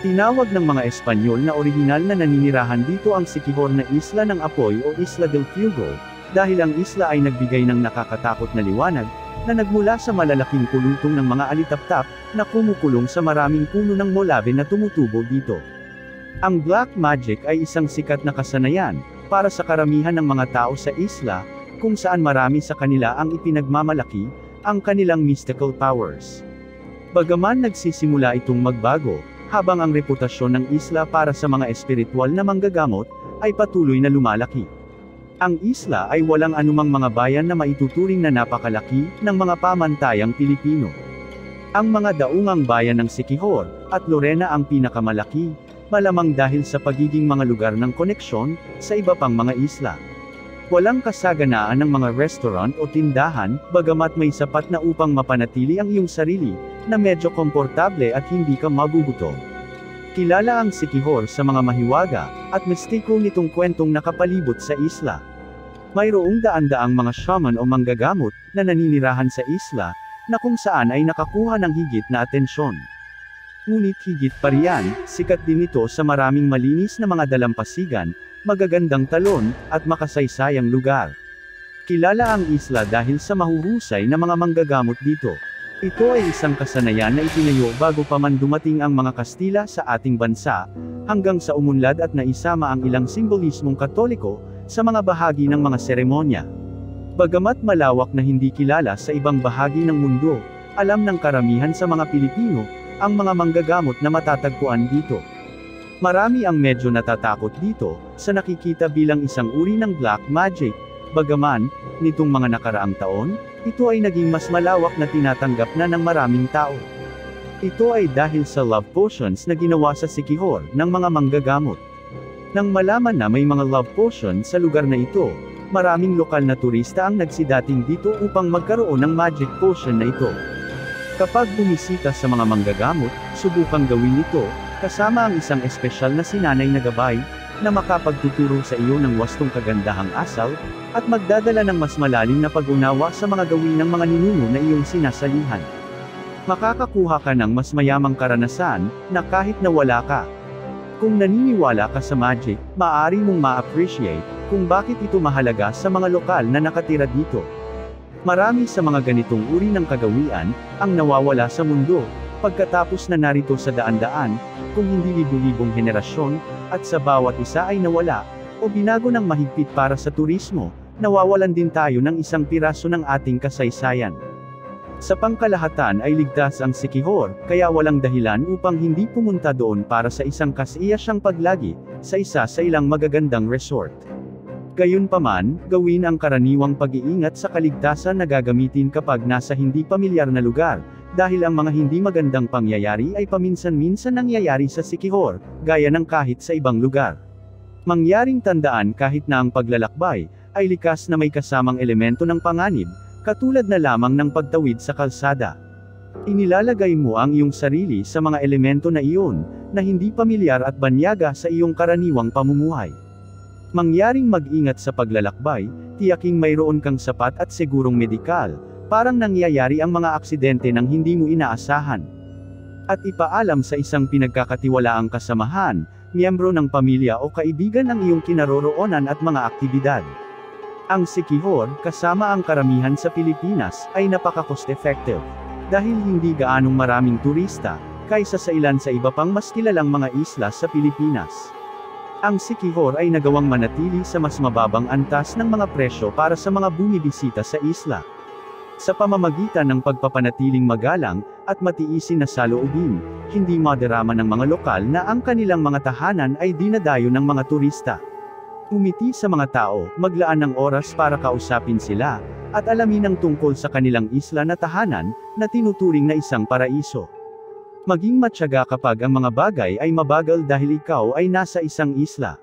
Tinawag ng mga Espanyol na orihinal na naninirahan dito ang Siquijor na Isla ng Apoy o Isla del Fuego, dahil ang isla ay nagbigay ng nakakatakot na liwanag, na nagmula sa malalaking pulutong ng mga alitaptap, na kumukulong sa maraming puno ng molave na tumutubo dito. Ang black magic ay isang sikat na kasanayan, para sa karamihan ng mga tao sa isla, kung saan marami sa kanila ang ipinagmamalaki, ang kanilang mystical powers. Bagaman nagsisimula itong magbago, habang ang reputasyon ng isla para sa mga espiritual na manggagamot, ay patuloy na lumalaki. Ang isla ay walang anumang mga bayan na maituturing na napakalaki, ng mga pamantayang Pilipino. Ang mga daungang bayan ng Siquijor, at Lorena ang pinakamalaki, malamang dahil sa pagiging mga lugar ng koneksyon, sa iba pang mga isla. Walang kasaganaan ng mga restaurant o tindahan, bagamat may sapat na upang mapanatili ang iyong sarili, na medyo komportable at hindi ka magugutom. Kilala ang Siquijor sa mga mahiwaga, at mistiko nitong kwentong nakapalibot sa isla. Mayroong daan-daang mga shaman o manggagamot, na naninirahan sa isla, na kung saan ay nakakuha ng higit na atensyon. Ngunit higit pa riyan, sikat din ito sa maraming malinis na mga dalampasigan, magagandang talon, at makasaysayang lugar. Kilala ang isla dahil sa mahuhusay na mga manggagamot dito. Ito ay isang kasanayan na itinayo bago pa man dumating ang mga Kastila sa ating bansa, hanggang sa umunlad at naisama ang ilang simbolismong Katoliko, sa mga bahagi ng mga seremonya. Bagamat malawak na hindi kilala sa ibang bahagi ng mundo, alam ng karamihan sa mga Pilipino, ang mga manggagamot na matatagpuan dito. Marami ang medyo natatakot dito, sa nakikita bilang isang uri ng black magic, bagaman, nitong mga nakaraang taon, ito ay naging mas malawak na tinatanggap na ng maraming tao. Ito ay dahil sa love potions na ginawa sa Siquijor, ng mga manggagamot. Nang malaman na may mga love potion sa lugar na ito, maraming lokal na turista ang nagsidating dito upang magkaroon ng magic potion na ito. Kapag bumisita sa mga manggagamot, subukang gawin ito, kasama ang isang espesyal na sinanay na gabay, na makapagtuturo sa iyo ng wastong kagandahang asal, at magdadala ng mas malalim na pag-unawa sa mga gawin ng mga ninuno na iyong sinasalihan. Makakakuha ka ng mas mayamang karanasan, na kahit na wala ka. Kung naniniwala ka sa magic, maaari mong ma-appreciate, kung bakit ito mahalaga sa mga lokal na nakatira dito. Marami sa mga ganitong uri ng kagawian, ang nawawala sa mundo, pagkatapos na narito sa daan-daan, kung hindi libu-libong henerasyon, at sa bawat isa ay nawala, o binago ng mahigpit para sa turismo, nawawalan din tayo ng isang piraso ng ating kasaysayan. Sa pangkalahatan ay ligtas ang Siquijor, kaya walang dahilan upang hindi pumunta doon para sa isang kasiyasyang paglagi, sa isa sa ilang magagandang resort. Gayunpaman, gawin ang karaniwang pag-iingat sa kaligtasan na gagamitin kapag nasa hindi pamilyar na lugar, dahil ang mga hindi magandang pangyayari ay paminsan-minsan nangyayari sa Siquijor, gaya ng kahit sa ibang lugar. Mangyaring tandaan kahit na ang paglalakbay, ay likas na may kasamang elemento ng panganib, katulad na lamang ng pagtawid sa kalsada. Inilalagay mo ang iyong sarili sa mga elemento na iyon, na hindi pamilyar at banyaga sa iyong karaniwang pamumuhay. Mangyaring mag-ingat sa paglalakbay, tiyaking mayroon kang sapat at sigurong medikal, parang nangyayari ang mga aksidente nang hindi mo inaasahan. At ipaalam sa isang pinagkakatiwalaang kasamahan, miyembro ng pamilya o kaibigan ang iyong kinaroroonan at mga aktibidad. Ang Siquijor, kasama ang karamihan sa Pilipinas, ay napaka-cost-effective. Dahil hindi gaanong maraming turista, kaysa sa ilan sa iba pang mas kilalang mga isla sa Pilipinas. Ang Siquijor ay nagawang manatili sa mas mababang antas ng mga presyo para sa mga bumibisita sa isla. Sa pamamagitan ng pagpapanatiling magalang, at matiisin na saloobin, hindi madarama ng mga lokal na ang kanilang mga tahanan ay dinadayo ng mga turista. Umiti sa mga tao, maglaan ng oras para kausapin sila, at alamin ang tungkol sa kanilang isla na tahanan, na tinuturing na isang paraiso. Maging matyaga kapag ang mga bagay ay mabagal dahil ikaw ay nasa isang isla.